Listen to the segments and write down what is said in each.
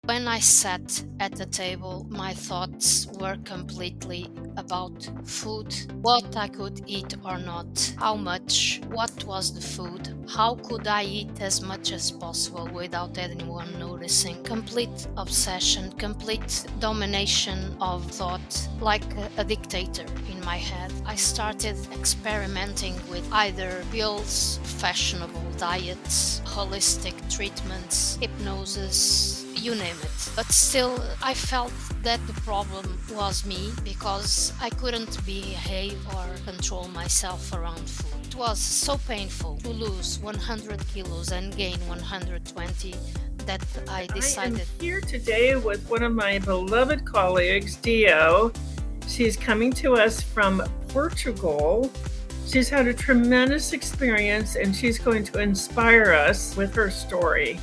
When I sat at the table, my thoughts were completely about food, what I could eat or not, how much, what was the food, how could I eat as much as possible without anyone noticing. Complete obsession, complete domination of thought, like a dictator in my head. I started experimenting with either pills, fashionable diets, holistic treatments, hypnosis, you name it. But still, I felt that the problem was me because I couldn't behave or control myself around food. It was so painful to lose 100 kilos and gain 120 that I I am decided. here today with one of my beloved colleagues, Dio. She's coming to us from Portugal. She's had a tremendous experience and she's going to inspire us with her story.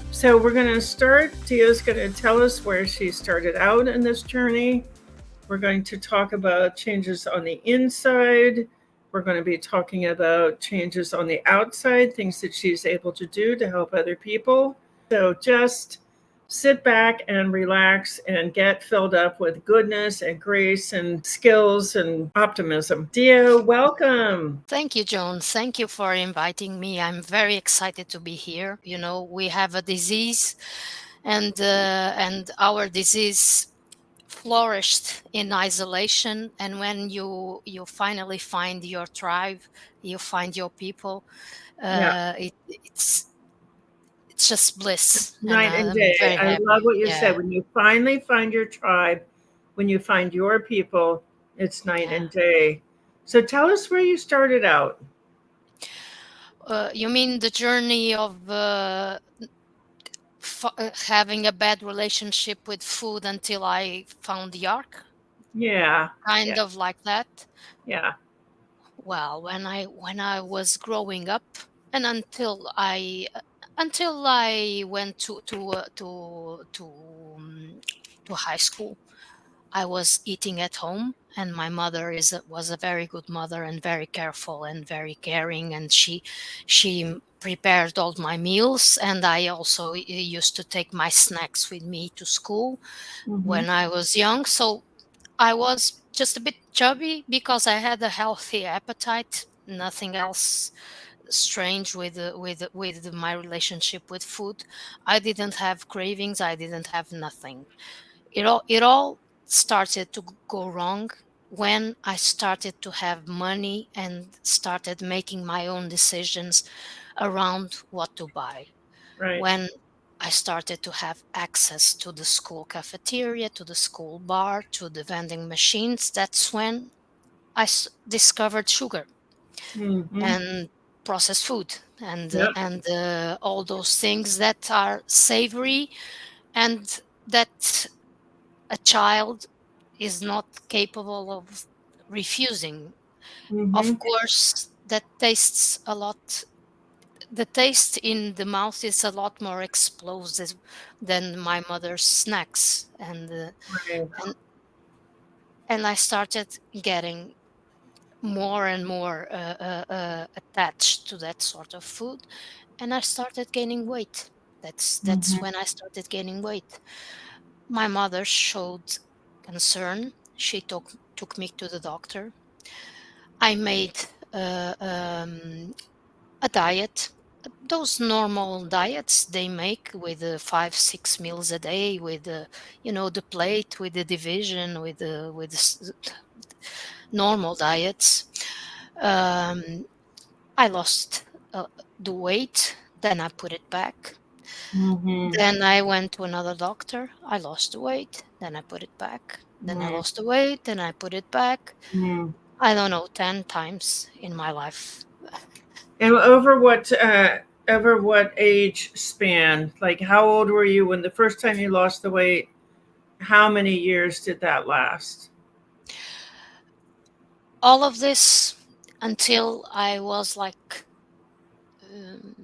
So, we're going to start. Dio's going to tell us where she started out in this journey. We're going to talk about changes on the inside. We're going to be talking about changes on the outside, things that she's able to do to help other people. So just sit back and relax and get filled up with goodness and grace and skills and optimism. Dio, welcome. Thank you, Joan. Thank you for inviting me. I'm very excited to be here. You know, we have a disease, and our disease flourished in isolation. And when you finally find your tribe, you find your people. Yeah, It's just bliss, and night and I'm day. very I love happy. what you said. Yeah, When you finally find your tribe, when you find your people, it's night yeah. and day. So tell us where you started out. You mean the journey of having a bad relationship with food until I found the ark? Yeah, Kind yeah, of like that. yeah. Well, when I was growing up, and until I went to high school, I was eating at home, and my mother was a very good mother and very careful and very caring, and she prepared all my meals, and I also used to take my snacks with me to school Mm-hmm. when I was young. So I was just a bit chubby because I had a healthy appetite. Nothing else strange with my relationship with food. I didn't have cravings. I didn't have nothing. It all started to go wrong when I started to have money and started making my own decisions around what to buy. Right. When I started to have access to the school cafeteria, to the school bar, to the vending machines, that's when discovered sugar Mm-hmm. and processed food and Yep. all those things that are savory and that a child is not capable of refusing. Mm-hmm. Of course, that tastes a lot. The taste in the mouth is a lot more explosive than my mother's snacks, Right. and and I started getting more and more attached to that sort of food, and I started gaining weight. That's Mm-hmm. when I started gaining weight. My mother showed concern. She took me to the doctor. I made a diet, those normal diets they make with 5 6 meals a day, with the plate, with the division, with normal diets. Um, I lost the weight, then I put it back. Mm-hmm. Then I went to another doctor. I lost the weight, then I put it back. Then I lost the weight, then I put it back. Mm-hmm. I don't know, 10 times in my life. And over what age span? Like, how old were you when the first time you lost the weight? How many years did that last? All of this until I was like um,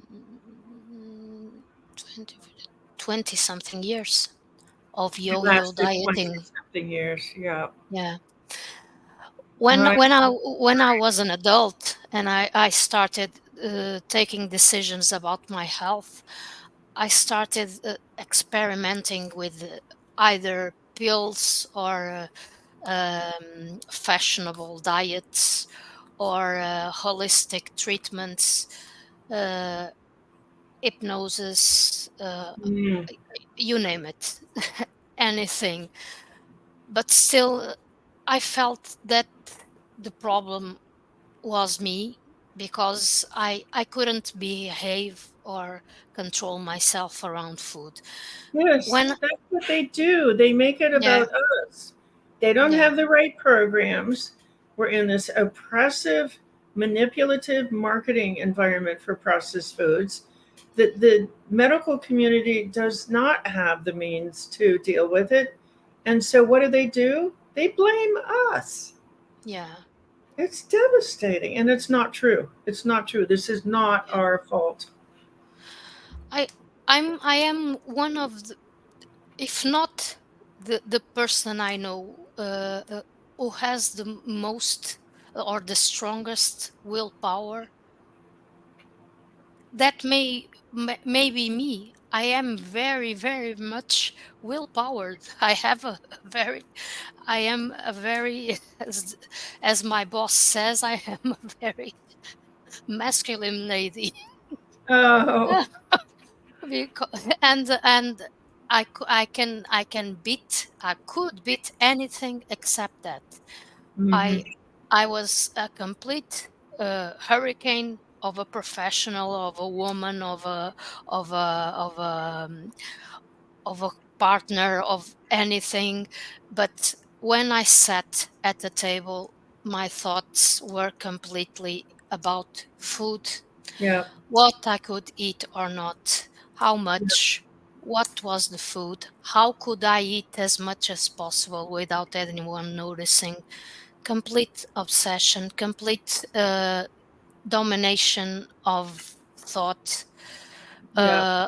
20, 20 something years of It yo-yo lasted 20 dieting. something years. Yeah. Yeah. All When right. when I when I was an adult and I started taking decisions about my health, I started experimenting with either pills or fashionable diets or holistic treatments, uh, hypnosis, Mm. you name it, anything. But still, I felt that the problem was me because I couldn't behave or control myself around food. Yes, When that's what they do. They make it yeah, about us. They don't yeah, have the right programs. We're in this oppressive, manipulative marketing environment for processed foods that the medical community does not have the means to deal with it. And so what do? They blame us. yeah, It's devastating. And it's not true. It's not true. This is not yeah. our fault. I I am one of the, if not the person I know who has the most or the strongest willpower. That may be me. I am very, very much willpowered. I have a very I am a very as my boss says, I am a very masculine lady. Oh. And I could beat anything except that. Hmm. I I was a complete hurricane of a professional, of a woman, of a of a of a partner, of anything. But when I sat at the table, my thoughts were completely about food, Yeah. what I could eat or not, how much, what was the food, how could I eat as much as possible without anyone noticing. Complete obsession, complete domination of thought, Yeah.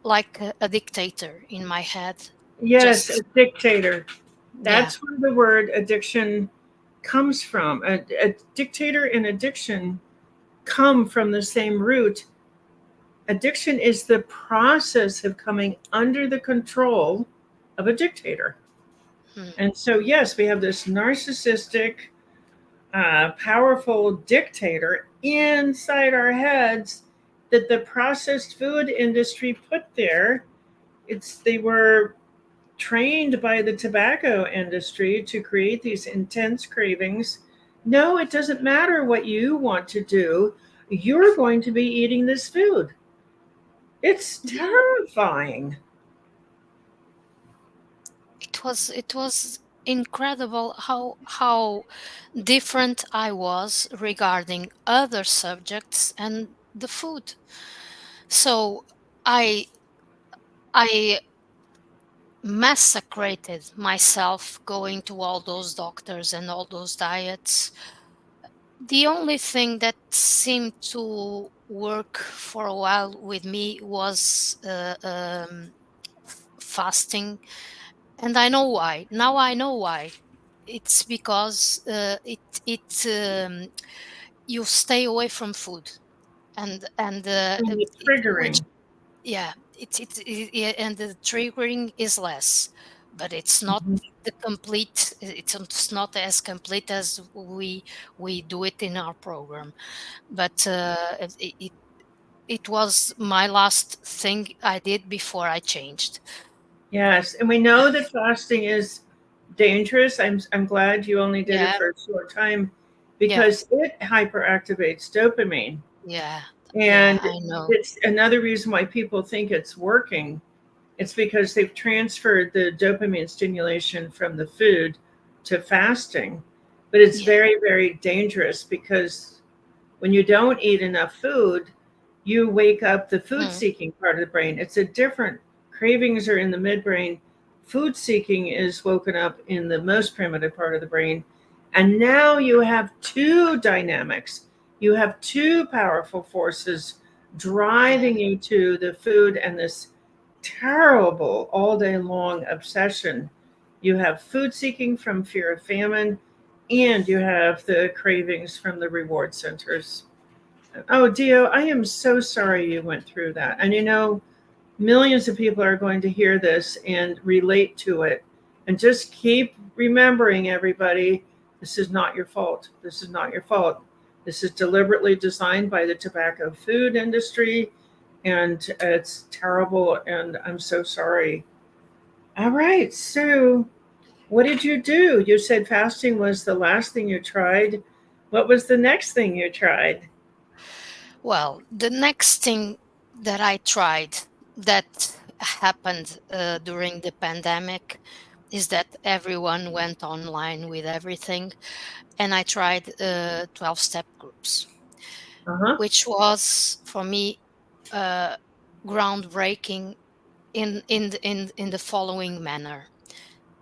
like a dictator in my head. Yes, a Just, dictator. yeah. That's where the word addiction comes from. A dictator and addiction come from the same root. Addiction is the process of coming under the control of a dictator. Hmm. And so, yes, we have this narcissistic, powerful dictator inside our heads that the processed food industry put there. They were trained by the tobacco industry to create these intense cravings. No, it doesn't matter what you want to do. You're going to be eating this food. It's Yeah, terrifying. it was incredible how different I was regarding other subjects and the food. So I I massacrated myself going to all those doctors and all those diets. The only thing that seemed to work for a while with me was fasting, and I know why. Now I know why. It's because you stay away from food, And the which, triggering. yeah, yeah, and the triggering is less, but it's not Mhm. the complete. It's not as complete as we do it in our program. But it was my last thing I did before I changed. Yes, and we know that fasting is dangerous. I'm glad you only did it Yeah, for a short time yeah, because it hyperactivates dopamine. yeah, yeah. And I know. it's another reason why people think it's working. It's because they've transferred the dopamine stimulation from the food to fasting. But it's Yeah. very, very dangerous because when you don't eat enough food, you wake up the food Mm, seeking part of the brain. It's a different, cravings are in the midbrain. Food seeking is woken up in the most primitive part of the brain. And now you have two dynamics. You have two powerful forces yeah. driving you to the food and this terrible all day long obsession. You have food seeking from fear of famine, and you have the cravings from the reward centers. Oh, Dio, I am so sorry you went through that. And Millions of people are going to hear this and relate to it. And just keep remembering, everybody, this is not your fault. This is not your fault. This is deliberately designed by the tobacco food industry, and it's terrible, and I'm so sorry. All right, so what did you do? You said fasting was the last thing you tried. What was the next thing you tried? Well, the next thing that I tried that happened during the pandemic is that everyone went online with everything, and I tried 12-step groups, Uh huh. which was for me uh, groundbreaking in the following manner.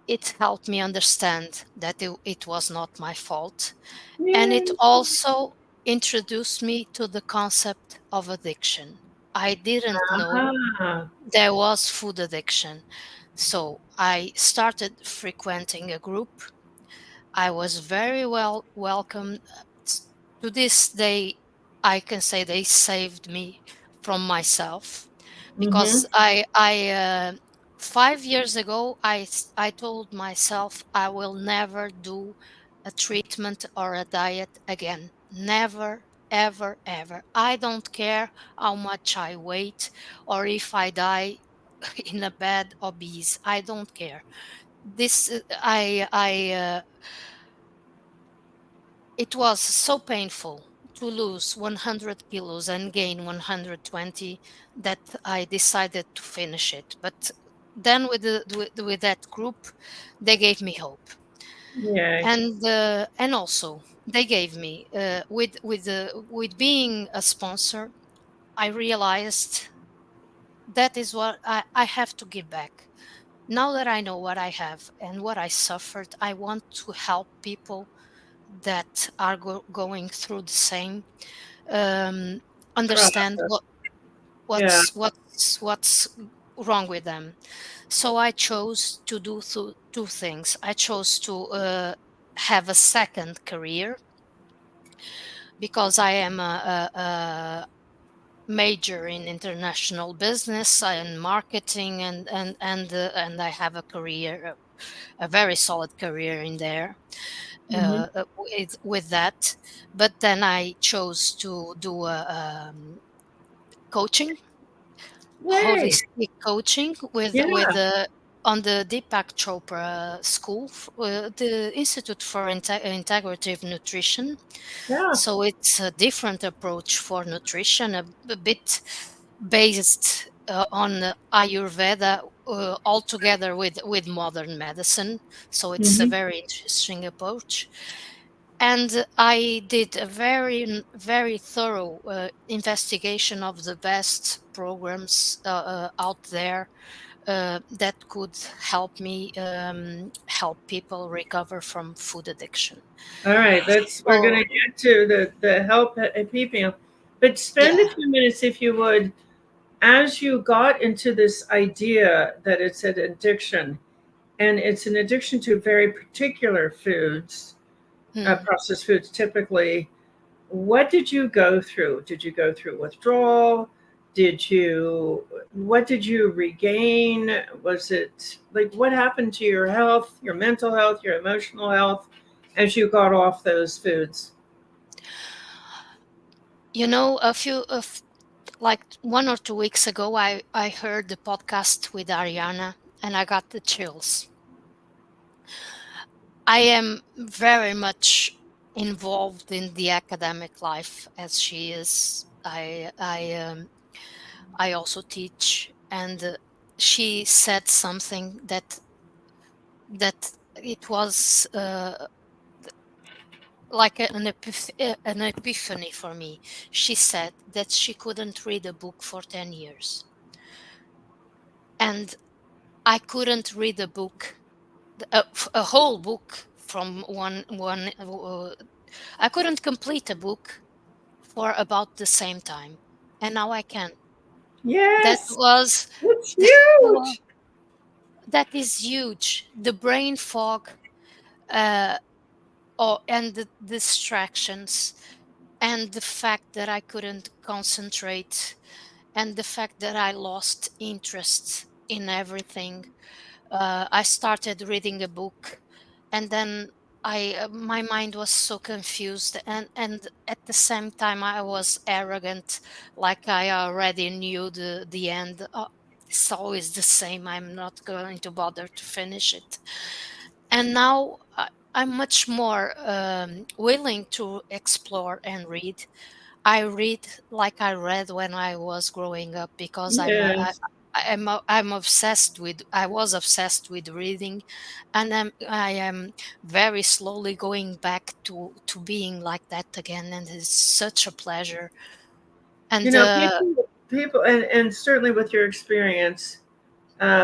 It helped me understand that it was not my fault, and it Yay. also introduced me to the concept of addiction. I didn't know Ah. there was food addiction. So I started frequenting a group. I was very well welcomed. To this day, I can say they saved me from myself, Mm-hmm. because I 5 years ago I told myself I will never do a treatment or a diet again. Never, ever, ever. I don't care how much I weight or if I die in a bed obese. I don't care. This I It was so painful to lose 100 kilos and gain 120 that I decided to finish it. But then with that group, they gave me hope, Yay. and also they gave me with being a sponsor. I realized that is what I have to give back. Now that I know what I have and what I suffered, I want to help people that are going through the same, um, understand Process. Yeah. what's wrong with them. So I chose to do two things. I chose to have a second career, because I am a major in international business and marketing, and I have a career, a very solid career in there, Mm-hmm. with that. But then I chose to do coaching, Yay. holistic coaching, with Yeah. on the Deepak Chopra school, the Institute for Integrative Nutrition. Yeah. So it's a different approach for nutrition, a bit based on Ayurveda, altogether with modern medicine. So it's a Mm-hmm. very interesting approach. And I did a very thorough investigation of the best programs out there that could help me, help people recover from food addiction. All right. We're gonna So get to the help people, but spend a yeah. few minutes, if you would, as you got into this idea that it's an addiction, and it's an addiction to very particular foods, Hmm. processed foods typically. What did you go through? Did you go through withdrawal? What did you regain? Was it like, what happened to your health, your mental health, your emotional health as you got off those foods? A few of like 1 or 2 weeks ago, I heard the podcast with Ariana, and I got the chills. I am very much involved in the academic life as she is. I also teach, and she said something that it was like an epiphany for me. She said that she couldn't read a book for 10 years, and I couldn't read a book, a whole book from one. I couldn't complete a book for about the same time, and now I can. That Yes, was it's well, huge. that is huge. The brain fog, uh, and the distractions, and the fact that I couldn't concentrate, and the fact that I lost interest in everything. I started reading a book, and then my mind was so confused, and at the same time I was arrogant, like I already knew the end. It's always the same. I'm not going to bother to finish it. And now I'm much more willing to explore and read. I read like I read when I was growing up because Yes. I'm obsessed with I was obsessed with reading, and I am very slowly going back to being like that again, and it's such a pleasure. You And know, people, and certainly with your experience,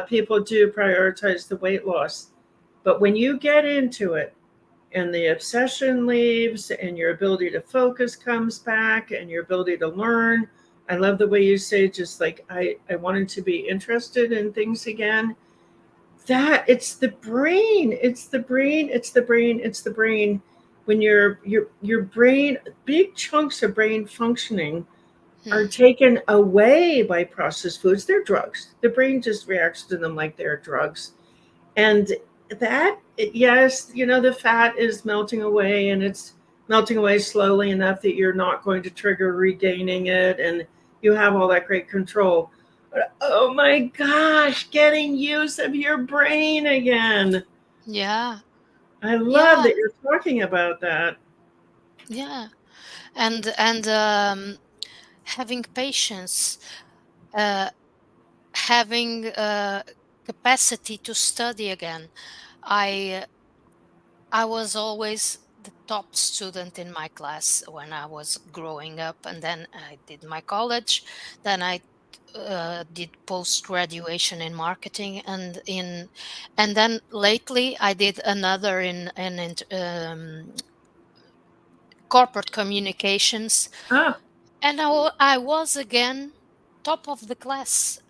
people do prioritize the weight loss. But when you get into it and the obsession leaves and your ability to focus comes back and your ability to learn, I love the way you say, just like, I wanted to be interested in things again. That it's the brain, it's the brain, it's the brain, it's the brain. When your brain, big chunks of brain functioning are hmm, taken away by processed foods. They're drugs. The brain just reacts to them like they're drugs. And that, yes, the fat is melting away, and it's melting away slowly enough that you're not going to trigger regaining it, and you have all that great control. But oh my gosh, getting use of your brain again. yeah, I love yeah, that you're talking about that. yeah, and having patience, uh, having capacity to study again. I I was always the top student in my class when I was growing up, and then I did my college. Then I did post graduation in marketing, and then lately I did another in corporate communications, Ah, and I was again top of the class.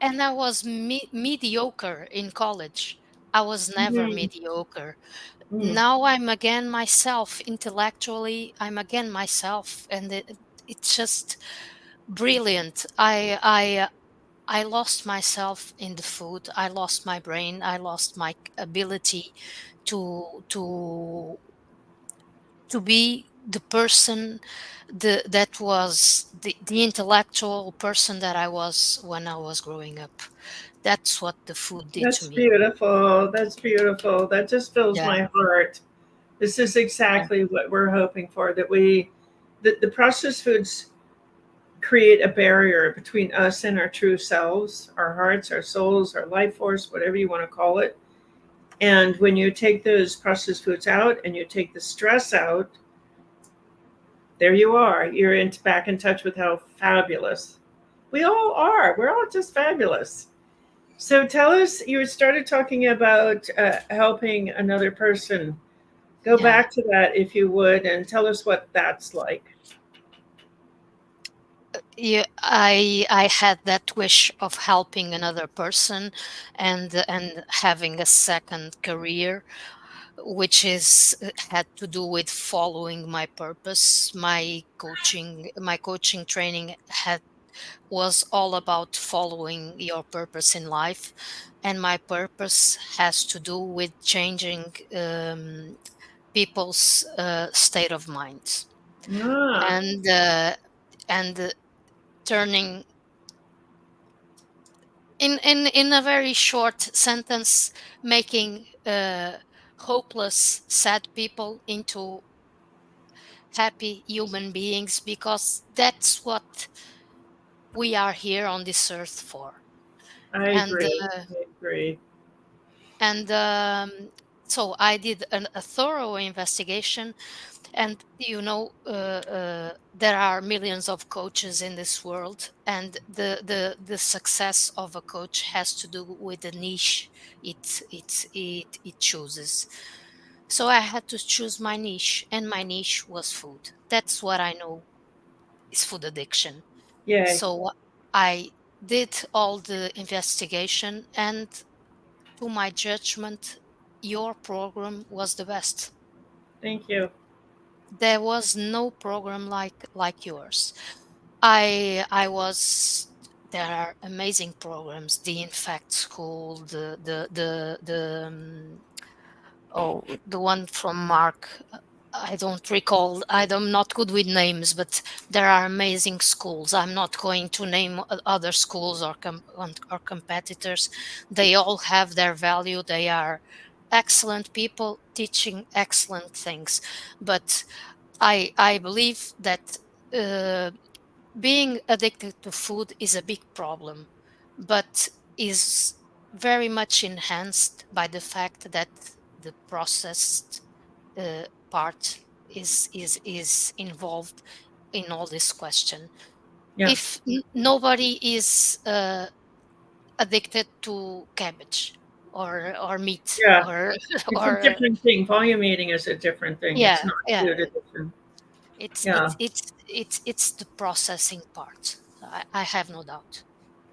And I was mediocre in college. I was never mm, mediocre. mm. Now I'm again myself. Intellectually, I'm again myself, and it's just brilliant. I lost myself in the food. I lost my brain. I lost my ability to to to be the person, that was the intellectual person that I was when I was growing up. That's what the food did to That's me. beautiful. That's beautiful. That just fills Yeah, my heart. This is yeah, exactly what we're hoping for, that the processed foods create a barrier between us and our true selves, our hearts, our souls, our life force, whatever you want to call it. And when you take those processed foods out and you take the stress out, there you are. You're back in touch with how fabulous we all are. We're all just fabulous. So tell us, you started talking about helping another person. Go yeah. back to that if you would, and tell us what that's like. Yeah, I had that wish of helping another person, and having a second career, which is had to do with following my purpose. My coaching training had was all about following your purpose in life, and my purpose has to do with changing people's state of mind, Ah, and turning in a very short sentence, making hopeless sad people into happy human beings, because that's what we are here on this earth for. I and agree. uh, I agree. and so I did a thorough investigation. And there are millions of coaches in this world, and the success of a coach has to do with the niche it chooses. So I had to choose my niche, and my niche was food. That's what I know is food addiction. Yay. So I did all the investigation, and to my judgment, your program was the best. Thank you. There was no program like yours. I was there are amazing programs, the Infect School, the one from Mark. I don't recall. I'm not good with names, but there are amazing schools. I'm not going to name other schools or or competitors. They all have their value. They are excellent people teaching excellent things. But I believe that uh, being addicted to food is a big problem, but is very much enhanced by the fact that the processed part is involved in all this question. Yeah. If nobody is addicted to cabbage or meat Yeah. or It's a or different thing. Volume eating is a different thing. It's yeah, not yeah, food addiction. it's Yeah. it's it's it's the processing part. I have no doubt.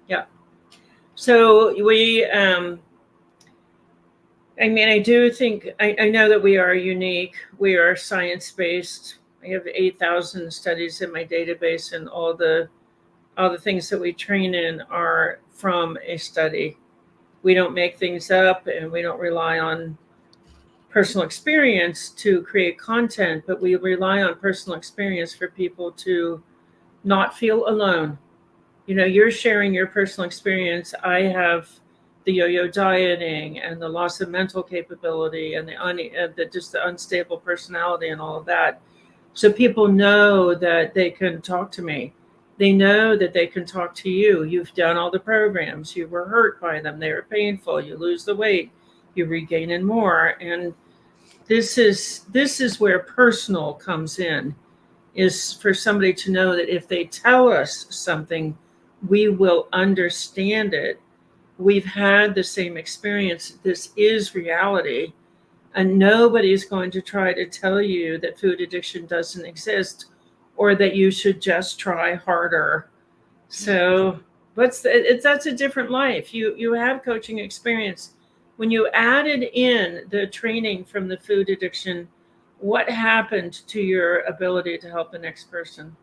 Yeah. So I mean, I do think, I know that we are unique. We are science based. I have 8,000 studies in my database, and all the things that we train in are from a study. We don't make things up, and we don't rely on personal experience to create content, but we rely on personal experience for people to not feel alone. You're sharing your personal experience. I have the yo-yo dieting and the loss of mental capability and just the unstable personality and all of that. So people know that they can talk to me. They know that they can talk to you. You've done all the programs. You were hurt by them. They were painful. You lose the weight. You regain in more. And this is where personal comes in, is for somebody to know that if they tell us something, we will understand it. We've had the same experience. This is reality. And nobody's going to try to tell you that food addiction doesn't exist or that you should just try harder. Mm. So that's a different life. You have coaching experience. When you added in the training from the food addiction, what happened to your ability to help the next person?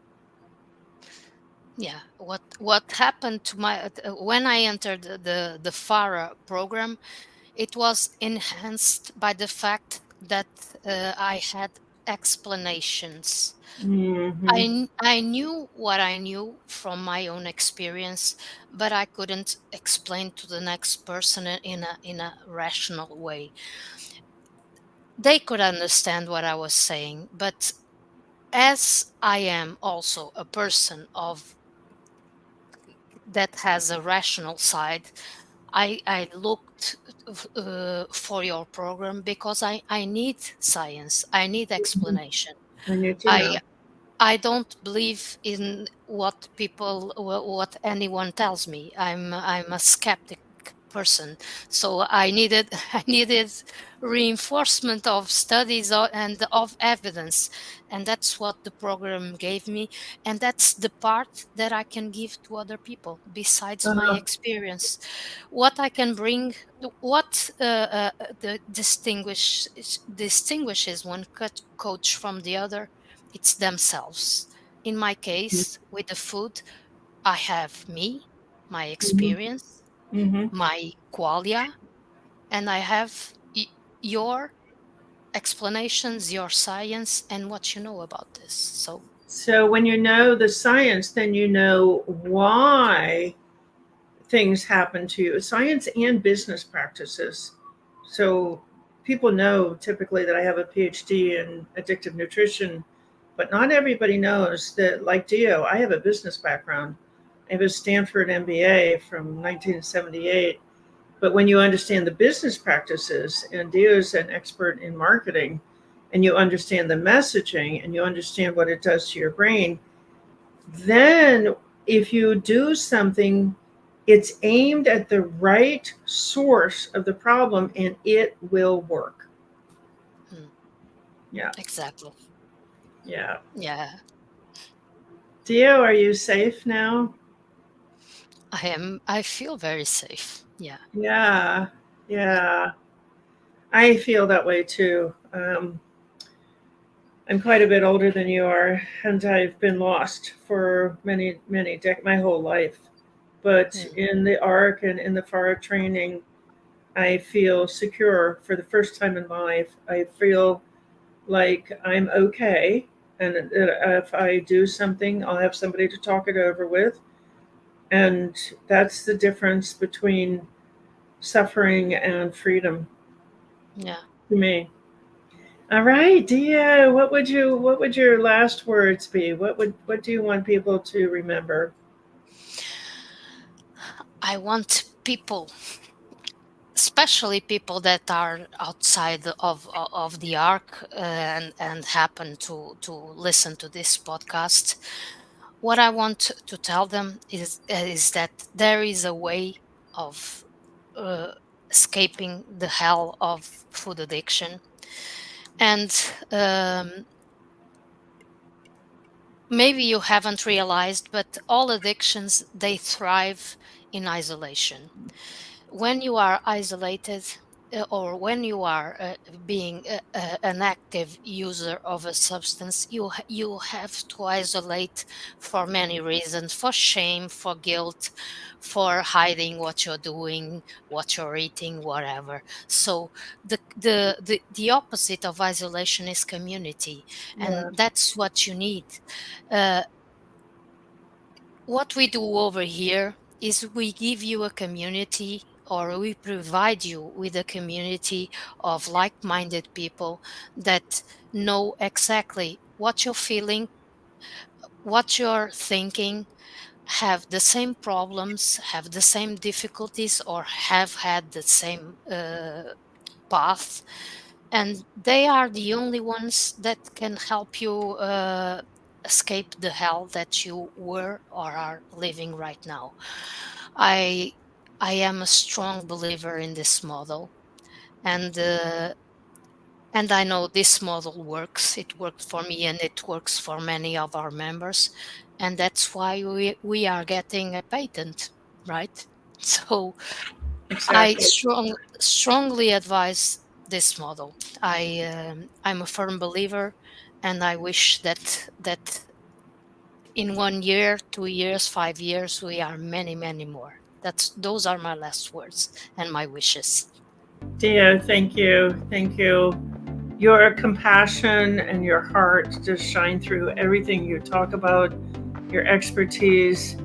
Yeah, what happened to my when I entered the FARA program, it was enhanced by the fact that I had explanations. Hmm. I knew what I knew from my own experience, but I couldn't explain to the next person in a rational way. They could understand what I was saying, but as I am also a person of that has a rational side, I looked for your program because I need science, I need explanation. I need to I know. I don't believe in what anyone tells me. I'm a skeptic person, so I needed I needed reinforcement of studies and of evidence, and that's what the program gave me, and that's the part that I can give to other people besides my Uh, experience. What I can bring, what distinguishes one coach from the other, it's themselves. In my case, with the food, I have me, my hmm. experience, Hmm. my qualia, and I have your explanations, your science, and what you know about this. So, So when you know the science, then you know why things happen to you, science and business practices. So people know typically that I have a PhD in addictive nutrition, but not everybody knows that, like Dio, I have a business background. I have a Stanford MBA from 1978. But when you understand the business practices, and Dio's an expert in marketing, and you understand the messaging and you understand what it does to your brain, then if you do something, it's aimed at the right source of the problem and it will work. hmm, Yeah. exactly. Yeah. Yeah, Dio, are you safe now? I am. I feel very safe. Yeah. Yeah. Yeah. I feel that way too. I'm quite a bit older than you are, and I've been lost for my whole life. But Mm, in the ARC and in the FAR training, I feel secure for the first time in my life. I feel like I'm okay. And if I do something, I'll have somebody to talk it over with. And that's the difference between suffering and freedom yeah. to me. All right, Dia, what would your last words be? What do you want people to remember? I want people, especially people that are outside of the arc, and happen to listen to this podcast. What I want to tell them is that there is a way of uh, escaping the hell of food addiction. And maybe you haven't realized, but all addictions, they thrive in isolation. When you are isolated, or when you are being an active user of a substance, you have to isolate for many reasons: for shame, for guilt, for hiding what you're doing, what you're eating, whatever. So the opposite of isolation is community, and Yeah, that's what you need. uh, what we do over here is we give you a community, or we provide you with a community of like-minded people that know exactly what you're feeling, what you're thinking, have the same problems, have the same difficulties, or have had the same path, and they are the only ones that can help you escape the hell that you were or are living right now. I I am a strong believer in this model, and I know this model works. It worked for me, and it works for many of our members, and that's why we are getting a patent, right? So I exactly. strongly advise this model. I'm a firm believer, and I wish that in 1 year, 2 years, 5 years, we are many more. Those are my last words and my wishes. Dia, thank you. Thank you. Your compassion and your heart just shine through everything you talk about, your expertise,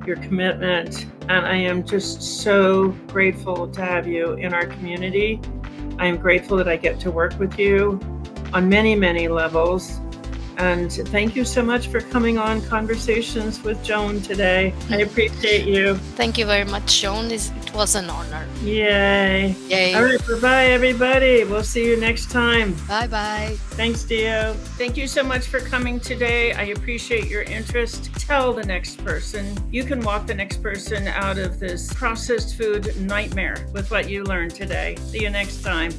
your commitment. And I am just so grateful to have you in our community. I am grateful that I get to work with you on many levels. And thank you so much for coming on Conversations with Joan today. I appreciate you. Thank you very much, Joan. It was an honor. Yay. All Yay. right, bye bye, everybody. We'll see you next time. Bye bye. Thanks, Dio. Thank you so much for coming today. I appreciate your interest. Tell the next person. You can walk the next person out of this processed food nightmare with what you learned today. See you next time.